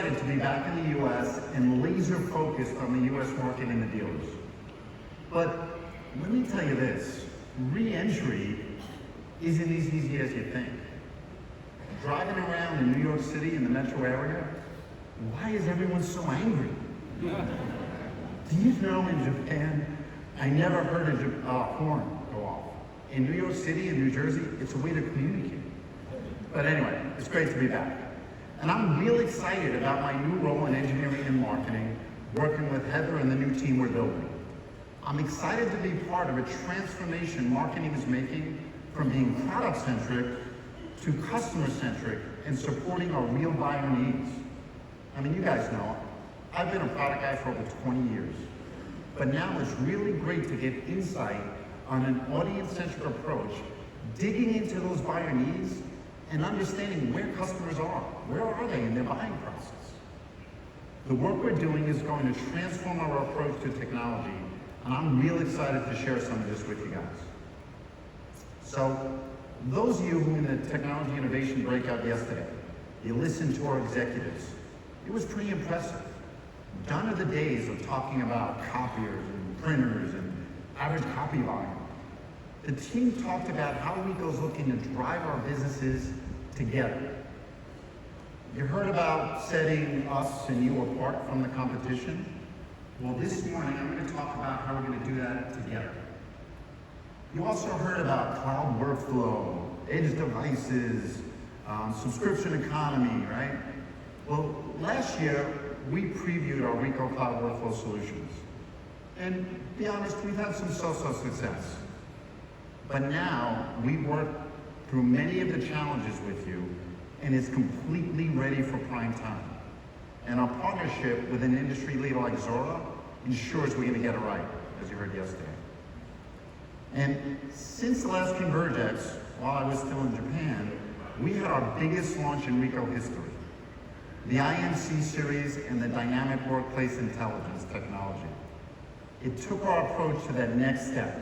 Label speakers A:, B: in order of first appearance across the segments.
A: excited to be back in the US and laser focused on the US market and the dealers. But let me tell you this, re-entry isn't as easy as you think. Driving around in New York City in the metro area, why is everyone so angry? Do you know in Japan, I never heard a horn go off. In New York City and New Jersey, it's a way to communicate. But anyway, it's great to be back. And I'm real excited about my new role in engineering and marketing, working with Heather and the new team we're building. I'm excited to be part of a transformation marketing is making from being product-centric to customer-centric and supporting our real buyer needs. I mean, you guys know, I've been a product guy for over 20 years. But now it's really great to get insight on an audience-centric approach, digging into those buyer needs and understanding where customers are. Where are they in their buying process? The work we're doing is going to transform our approach to technology, and I'm real excited to share some of this with you guys. So, those of you who were in the technology innovation breakout yesterday, you listened to our executives. It was pretty impressive. Gone are the days of talking about copiers and printers and average copy volume. The team talked about how Ricoh's looking to drive our businesses together. You heard about setting us and you apart from the competition. Well, this morning I'm going to talk about how we're going to do that together. You also heard about cloud workflow, edge devices, subscription economy, right? Well, last year we previewed our Ricoh Cloud Workflow solutions. And to be honest, we've had some so-so success. But now we work through many of the challenges with you, and it's completely ready for prime time. And our partnership with an industry leader like Zora ensures we're going to get it right, as you heard yesterday. And since the last ConvergX, while I was still in Japan, we had our biggest launch in Ricoh history. The IMC series and the Dynamic Workplace Intelligence technology. It took our approach to that next step.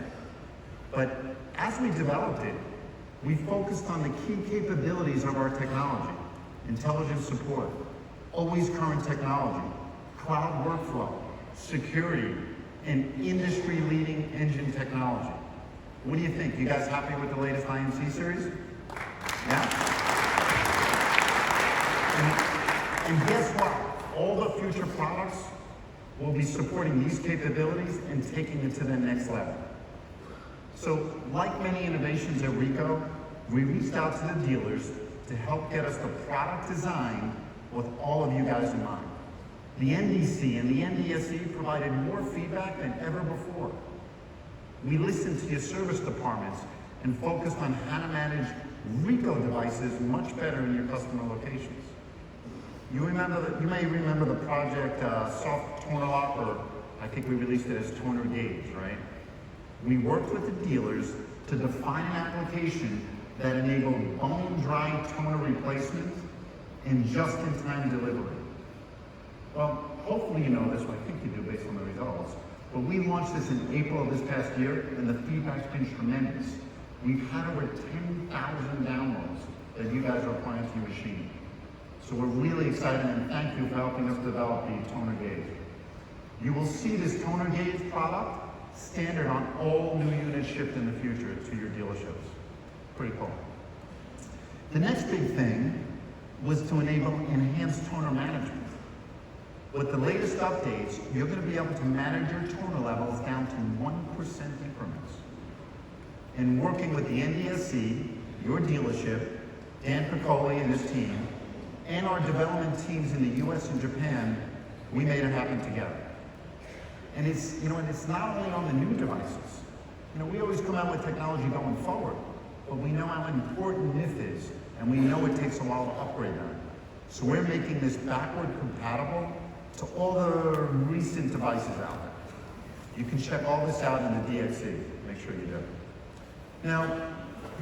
A: But as we developed it, we focused on the key capabilities of our technology. Intelligent support, always current technology, cloud workflow, security, and industry-leading engine technology. What do you think? You guys happy with the latest IMC series? Yeah? And guess what? All the future products will be supporting these capabilities and taking it to the next level. So, like many innovations at Ricoh, we reached out to the dealers to help get us the product design with all of you guys in mind. The NDC and the NDSE provided more feedback than ever before. We listened to your service departments and focused on how to manage Ricoh devices much better in your customer locations. You may remember the project Soft Toner Lock, or I think we released it as Toner Gauge, right? We worked with the dealers to define an application that enabled bone-dry toner replacement and just-in-time delivery. Well, hopefully you know this, I think you do based on the results, but we launched this in April of this past year, and the feedback's been tremendous. We've had over 10,000 downloads that you guys are applying to your machine. So we're really excited, and thank you for helping us develop the Toner Gauge. You will see this Toner Gauge product standard on all new units shipped in the future to your dealerships. Pretty cool. The next big thing was to enable enhanced toner management. With the latest updates, you're going to be able to manage your toner levels down to 1% increments. And working with the NDSC, your dealership, Dan Piccoli and his team, and our development teams in the US and Japan, we made it happen together. And it's, and it's not only on the new devices. We always come out with technology going forward, but we know how important NIF is, and we know it takes a while to upgrade that. So we're making this backward compatible to all the recent devices out there. You can check all this out in the DXC. Make sure you do. Now,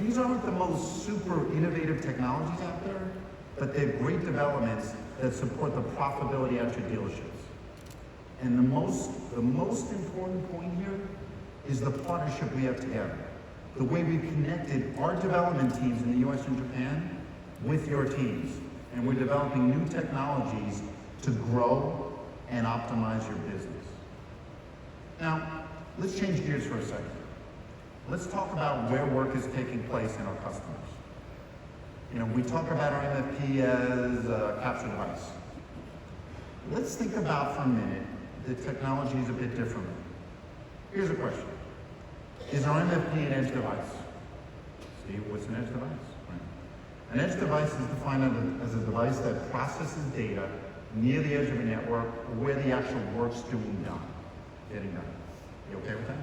A: these aren't the most super innovative technologies out there, but they're great developments that support the profitability at your dealerships. And the most important point here is the partnership we have together. The way we connected our development teams in the US and Japan with your teams. And we're developing new technologies to grow and optimize your business. Now, let's change gears for a second. Let's talk about where work is taking place in our customers. You know, we talk about our MFP as a capture device. Let's think about for a minute the technology is a bit different. Here's a question. Is our MFP an edge device? Steve, what's an edge device? Right. An edge device is defined as a device that processes data near the edge of a network where the actual work's getting done. You okay with that?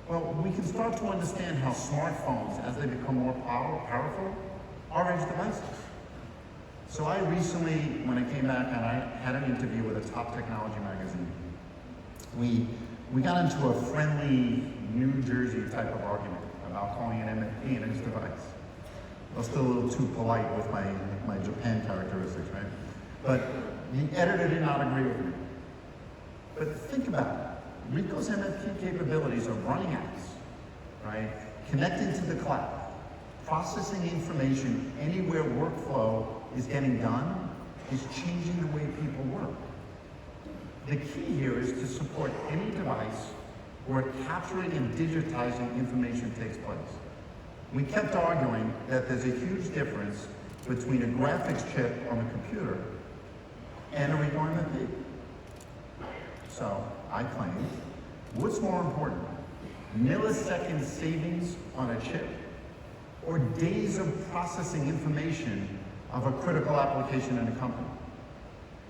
A: Well, we can start to understand how smartphones, as they become more powerful, are edge devices. So I recently, when I came back and I had an interview with a top technology magazine, we got into a friendly New Jersey type of argument about calling an MFP an edge device. I was still a little too polite with my Japan characteristics, right? But the editor did not agree with me. But think about it. Ricoh's MFP capabilities are running apps, right? Connecting to the cloud, processing information anywhere workflow is getting done, is changing the way people work. The key here is to support any device where capturing and digitizing information takes place. We kept arguing that there's a huge difference between a graphics chip on a computer and a Ricoh MFP. So I claim, what's more important, millisecond savings on a chip or days of processing information of a critical application in a company?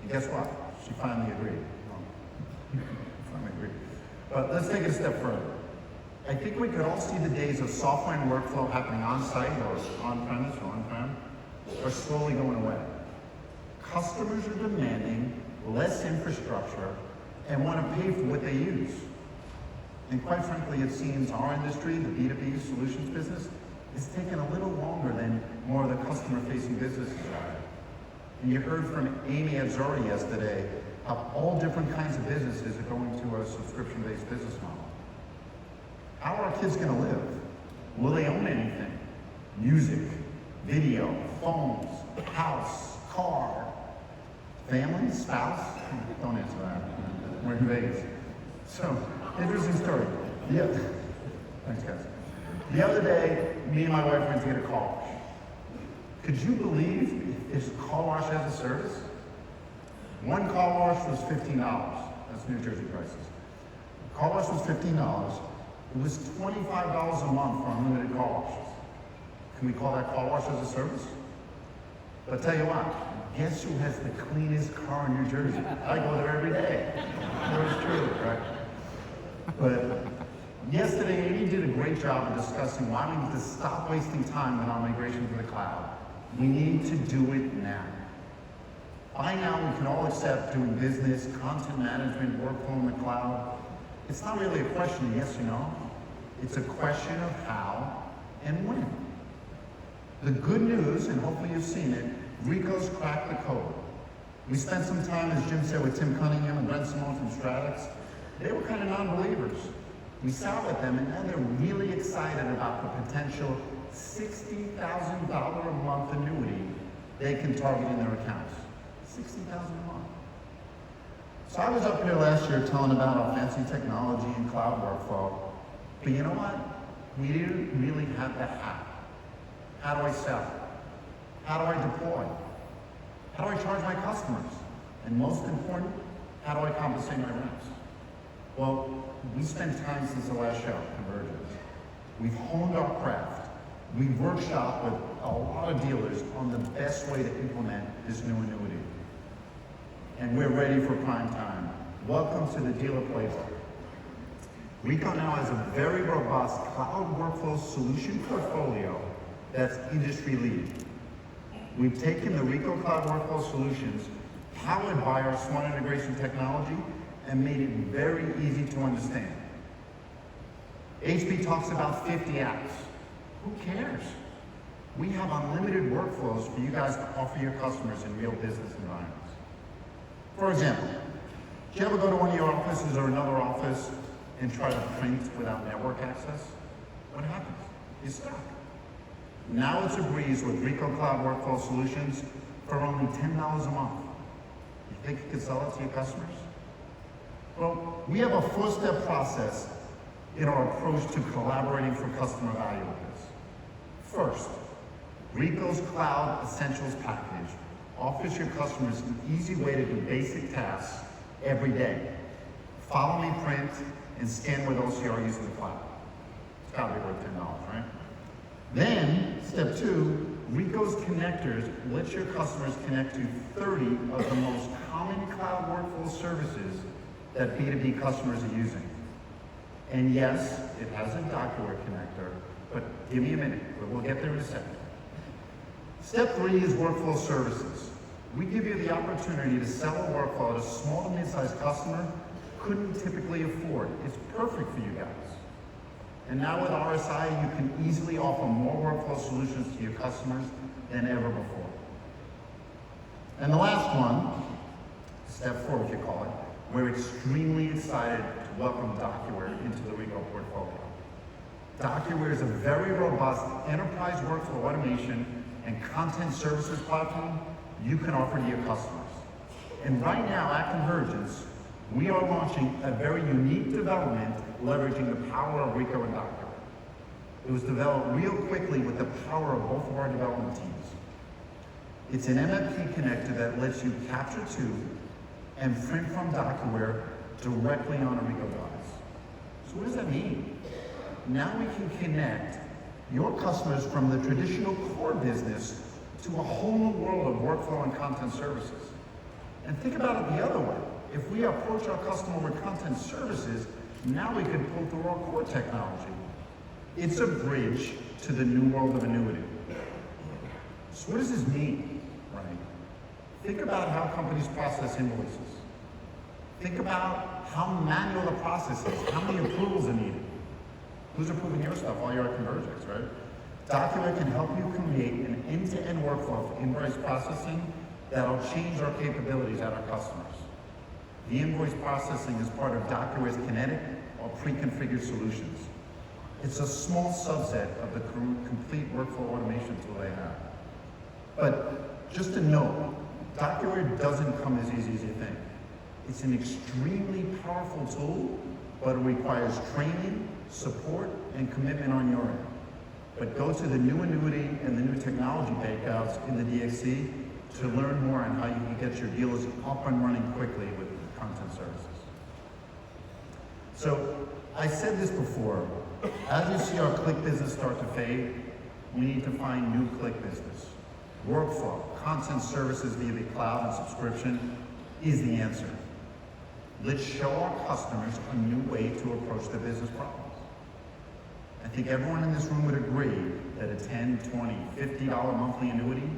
A: And guess what? She finally agreed. Finally agreed. But let's take it a step further. I think we could all see the days of software and workflow happening on-site or on-premise or on-prem are slowly going away. Customers are demanding less infrastructure and want to pay for what they use. And quite frankly, it seems our industry, the B2B solutions business, is taking a little longer than more of the customer-facing businesses are. And you heard from Amy Azzori yesterday how all different kinds of businesses are going to a subscription-based business model. How are our kids going to live? Will they own anything? Music, video, phones, house, car, family, spouse? Don't answer that. We're in Vegas. So, interesting story. Yeah. Thanks, guys. The other day, me and my wife went to get a car wash. Could you believe it's car wash as a service? One car wash was $15. That's New Jersey prices. Car wash was $15. It was $25 a month for unlimited car washes. Can we call that car wash as a service? But I'll tell you what, guess who has the cleanest car in New Jersey? I go there every day. That's true, right? But yesterday, Amy did a great job of discussing why we need to stop wasting time on our migration to the cloud. We need to do it now. By now, we can all accept doing business, content management, workflow in the cloud. It's not really a question of yes or no. It's a question of how and when. The good news, and hopefully you've seen it, Ricoh's cracked the code. We spent some time, as Jim said, with Tim Cunningham and Brent Simone from Stratix. They were kind of non-believers. We sat with them, and now they're really excited about the potential $60,000 a month annuity they can target in their accounts. $60,000 a month. So I was up here last year telling about our fancy technology and cloud workflow, but you know what? We didn't really have the how. How do I sell? How do I deploy? How do I charge my customers? And most important, how do I compensate my reps? Well, we spent time since the last show, ConvergX. We've honed our craft. We've workshopped with a lot of dealers on the best way to implement this new annuity. And we're ready for prime time. Welcome to the dealer playbook. Ricoh now has a very robust cloud workflow solution portfolio that's industry leading. We've taken the Ricoh Cloud Workflow Solutions, powered by our smart integration technology, and made it very easy to understand. HP talks about 50 apps. Who cares? We have unlimited workflows for you guys to offer your customers in real business environments. For example, do you ever go to one of your offices or another office and try to print without network access? What happens? You're stuck. Now it's a breeze with Ricoh Cloud Workflow Solutions for only $10 a month. You think you could sell it to your customers? Well, we have a four-step process in our approach to collaborating for customer value with this. First, Ricoh's Cloud Essentials package offers your customers an easy way to do basic tasks every day. Follow me, print, and scan with OCR using the cloud. It's gotta be worth $10, right? Then, step two, Ricoh's connectors let your customers connect to 30 of the most common cloud workflow services that B2B customers are using. And yes, it has a DocuWare connector, but give me a minute, we'll get there in a second. Step three is workflow services. We give you the opportunity to sell a workflow that a small to mid-sized customer couldn't typically afford. It's perfect for you guys. And now with RSI, you can easily offer more workflow solutions to your customers than ever before. And the last one, step four, we could call it, we're extremely excited to welcome DocuWare into the Ricoh portfolio. DocuWare is a very robust enterprise workflow automation and content services platform you can offer to your customers. And right now at ConvergX, we are launching a very unique development leveraging the power of Ricoh and DocuWare. It was developed real quickly with the power of both of our development teams. It's an MFP connector that lets you capture to and print from DocuWare directly on a Ricoh device. So what does that mean? Now we can connect your customers from the traditional core business to a whole new world of workflow and content services. And think about it the other way. If we approach our customer with content services, now we can pull through our core technology. It's a bridge to the new world of annuity. So what does this mean, right? Think about how companies process invoices. Think about how manual the process is, how many approvals are needed. Who's approving your stuff while you're at ConvergX, right? DocuWare can help you create an end-to-end workflow for invoice processing that'll change our capabilities at our customers. The invoice processing is part of DocuWare's kinetic or pre-configured solutions. It's a small subset of the complete workflow automation tool they have. But just to note, DocuWare doesn't come as easy as you think. It's an extremely powerful tool, but it requires training, support, and commitment on your end. But go to the new annuity and the new technology breakouts in the DXC to learn more on how you can get your dealers up and running quickly with content services. So I said this before, as you see our click business start to fade, we need to find new click business. Workflow, content services via the cloud and subscription is the answer. Let's show our customers a new way to approach their business problems. I think everyone in this room would agree that a $10, $20, $50 monthly annuity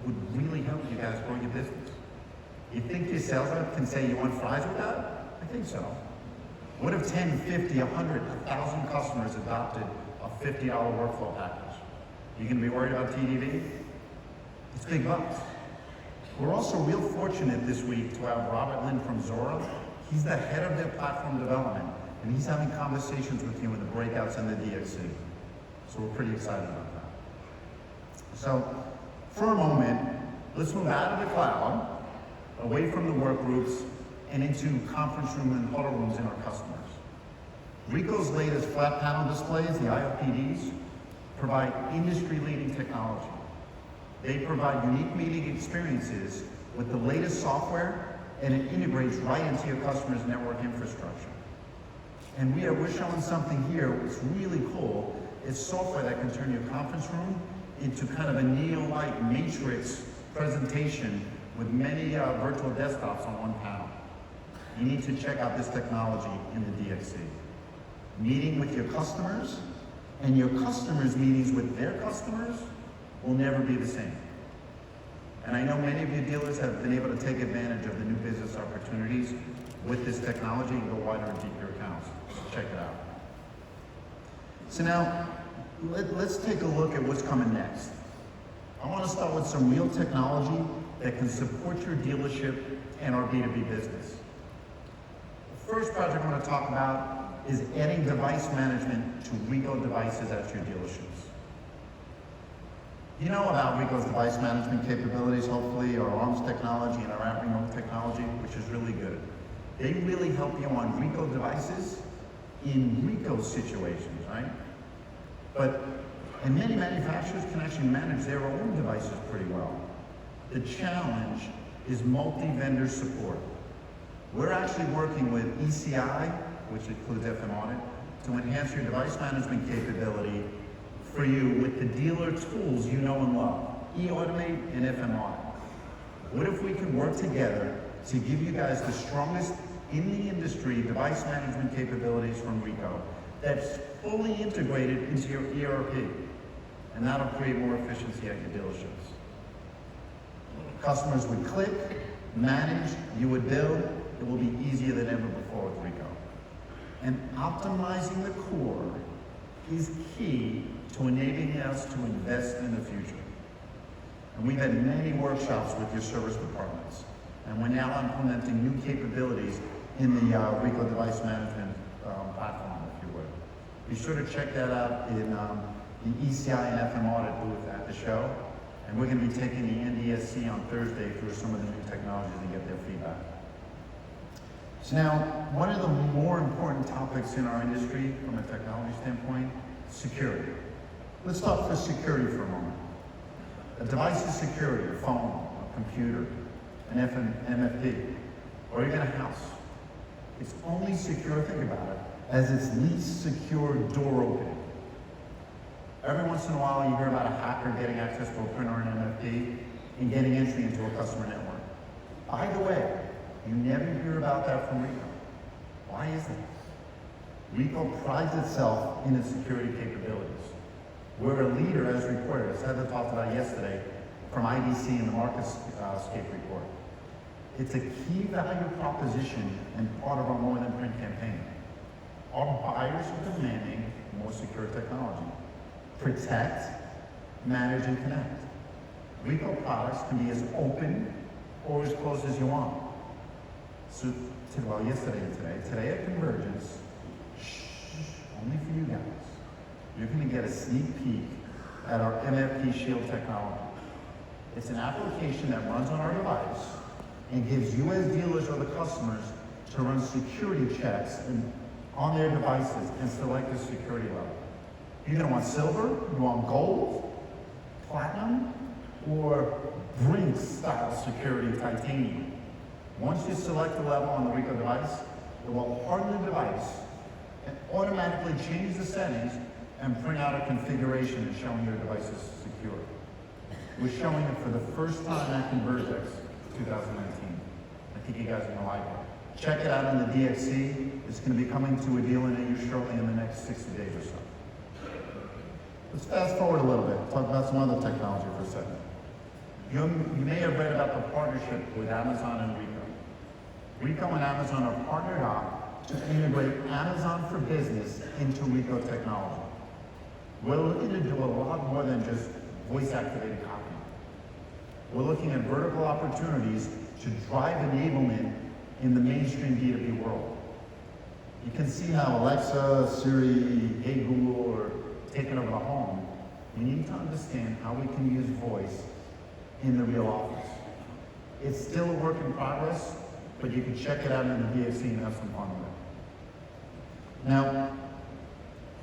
A: would really help you guys grow your business. You think your sales rep can say you want fries with that? I think so. What if 10, 50, 100, 1,000 customers adopted a $50 workflow package? You gonna be worried about TDV? It's big bucks. We're also real fortunate this week to have Robert Lynn from Zora. He's the head of their platform development, and he's having conversations with you in the breakouts in the DXC. So we're pretty excited about that. So for a moment, let's move out of the cloud, away from the work groups, and into conference room and huddle rooms in our customers. Ricoh's latest flat panel displays, the IFPDs, provide industry-leading technology. They provide unique meeting experiences with the latest software, and it integrates right into your customer's network infrastructure. And we're showing something here that's really cool. It's software that can turn your conference room into kind of a Neo-like matrix presentation with many virtual desktops on one panel. You need to check out this technology in the DXC. Meeting with your customers and your customers' meetings with their customers will never be the same. And I know many of you dealers have been able to take advantage of the new business opportunities with this technology and go wider and deeper accounts. Check it out. So now, let's take a look at what's coming next. I want to start with some real technology that can support your dealership and our B2B business. The first project I want to talk about is adding device management to Ricoh devices at your dealerships. You know about Ricoh's device management capabilities, hopefully, our ARMS technology and our at-remote technology, which is really good. They really help you on Ricoh devices in Ricoh situations, right? And many manufacturers can actually manage their own devices pretty well. The challenge is multi-vendor support. We're actually working with ECI, which includes FM Audit, to enhance your device management capability for you with the dealer tools you know and love, eAutomate and FM Audit. What if we could work together to give you guys the strongest in the industry device management capabilities from Ricoh that's fully integrated into your ERP, and that'll create more efficiency at your dealerships. Customers would click, manage, you would bill. It will be easier than ever before with Ricoh. And optimizing the core is key to enabling us to invest in the future. And we've had many workshops with your service departments, and we're now implementing new capabilities in the Ricoh device management platform, if you would. Be sure to check that out in the ECI and FM Audit booth at the show. And we're going to be taking the NDSC on Thursday through some of the new technologies and get their feedback. So now, one of the more important topics in our industry from a technology standpoint, security. Let's talk for security for a moment. A device's security, a phone, a computer, an MFP, or even a house. It's only secure, think about it, as its least secure door opening. Every once in a while you hear about a hacker getting access to a printer or an MFP and getting entry into a customer network. By the way, you never hear about that from Ricoh. Why is that? Ricoh prides itself in its security capabilities. We're a leader as reported, as Heather talked about yesterday, from IDC in the MarketScape report. It's a key value proposition and part of our More Than Print campaign. Our buyers are demanding more secure technology. Protect, manage, and connect. Ricoh products can be as open or as closed as you want. So, well, yesterday and today at ConvergX, only for you guys, you're going to get a sneak peek at our MFP Shield technology. It's an application that runs on our device and gives you as dealers or the customers to run security checks on their devices and select the security level. You're going to want silver, you want gold, platinum, or Brinks style security titanium. Once you select the level on the Ricoh device, it will harden the device and automatically change the settings and print out a configuration showing your device is secure. We're showing it for the first time at ConvergX 2019. I think you guys are going to like it. Check it out in the DXC. It's going to be coming to a dealer near you shortly in the next 60 days or so. Let's fast forward a little bit, talk about some other technology for a second. You may have read about the partnership with Amazon and Ricoh. Ricoh and Amazon are partnered up to integrate Amazon for Business into Ricoh technology. We're looking to do a lot more than just voice-activated copy. We're looking at vertical opportunities to drive enablement in the mainstream B2B world. You can see how Alexa, Siri, Hey Google are taking over the home. We need to understand how we can use voice in the real office. It's still a work in progress, but you can check it out in the DXC and have some fun with it. Now,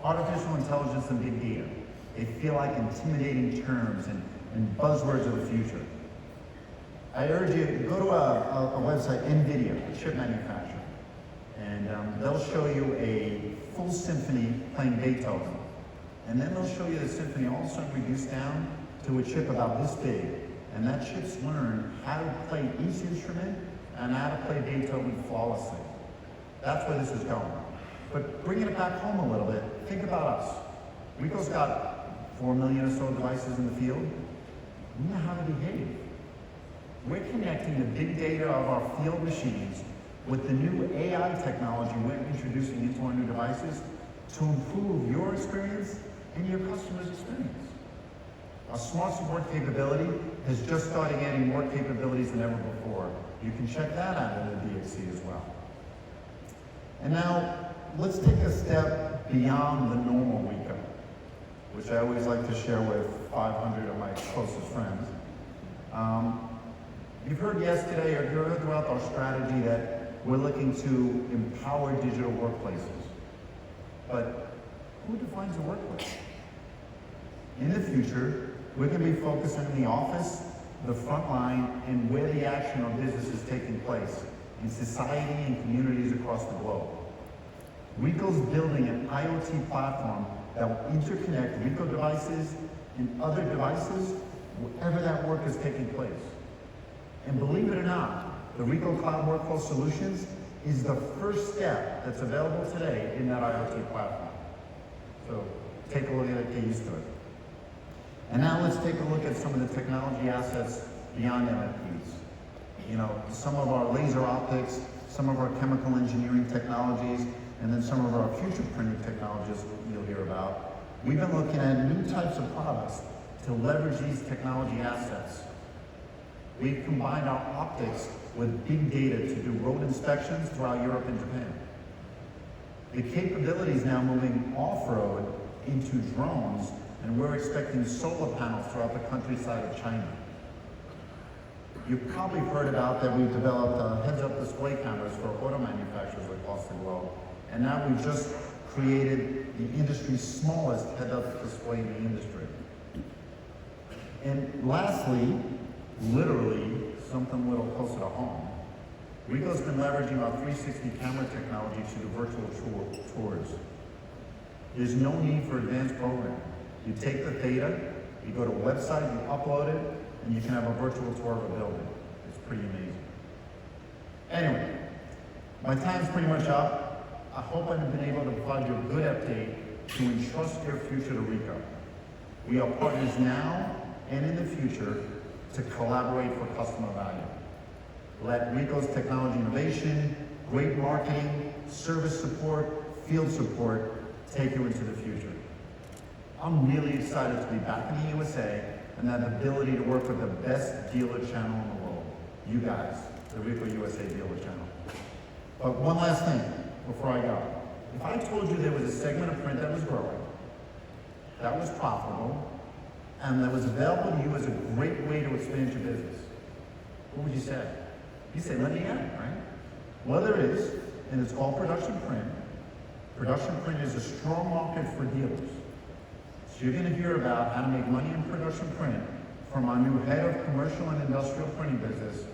A: artificial intelligence and big data, they feel like intimidating terms and buzzwords of the future. I urge you to go to a website, NVIDIA, a chip manufacturer, and they'll show you a full symphony playing Beethoven. And then they'll show you the symphony all of a sudden reduced down to a chip about this big. And that chip's learned how to play each instrument and how to play Beethoven flawlessly. That's where this is going. But bringing it back home a little bit, think about us. Ricoh's got 4 million or so devices in the field. We know how to behave. We're connecting the big data of our field machines with the new AI technology we're introducing into our new devices to improve your experience and your customer's experience. Our smart support capability has just started adding more capabilities than ever before. You can check that out in the DXC as well. And now, let's take a step beyond the normal Ricoh.
B: which I always like to share with 500 of my closest friends. You've heard yesterday, or you heard throughout our strategy, that we're looking to empower digital workplaces. But who defines the workplace? In the future, we're going to be focusing on the office, the front line, and where the action of business is taking place in society and communities across the globe. Ricoh's building an IoT platform that will interconnect Ricoh devices and other devices wherever that work is taking place. And believe it or not, the Ricoh Cloud Workflow Solutions is the first step that's available today in that IoT platform. So take a look at it, get used to it. And now let's take a look at some of the technology assets beyond MFPs. You know, some of our laser optics, some of our chemical engineering technologies, and then some of our future printing technologies you'll hear about. We've been looking at new types of products to leverage these technology assets. We've combined our optics with big data to do road inspections throughout Europe and Japan. The capability is now moving off-road into drones, and we're expecting solar panels throughout the countryside of China. You've probably heard about that we've developed heads-up display cameras for auto manufacturers across the globe, and now we've just created the industry's smallest head-up display in the industry. And lastly, literally, something a little closer to home, Ricoh's been leveraging our 360 camera technology to do virtual tours. There's no need for advanced programming. You take the data, you go to a website, you upload it, and you can have a virtual tour of a building. It's pretty amazing. Anyway, my time's pretty much up. I hope I've been able to provide you a good update to entrust your future to Ricoh. We are partners now and in the future to collaborate for customer value. Let Ricoh's technology innovation, great marketing, service support, field support take you into the future. I'm really excited to be back in the USA and have the ability to work with the best dealer channel in the world. You guys, the Ricoh USA dealer channel. But one last thing before I go. If I told you there was a segment of print that was growing, that was profitable, and that was available to you as a great way to expand your business, what would you say? You say, let me in, right? Well, there is, and it's called production print. Production print is a strong market for dealers. So you're going to hear about how to make money in production print from our new head of commercial and industrial printing business,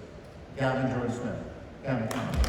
B: Gavin Jordan Smith. Gavin, come on.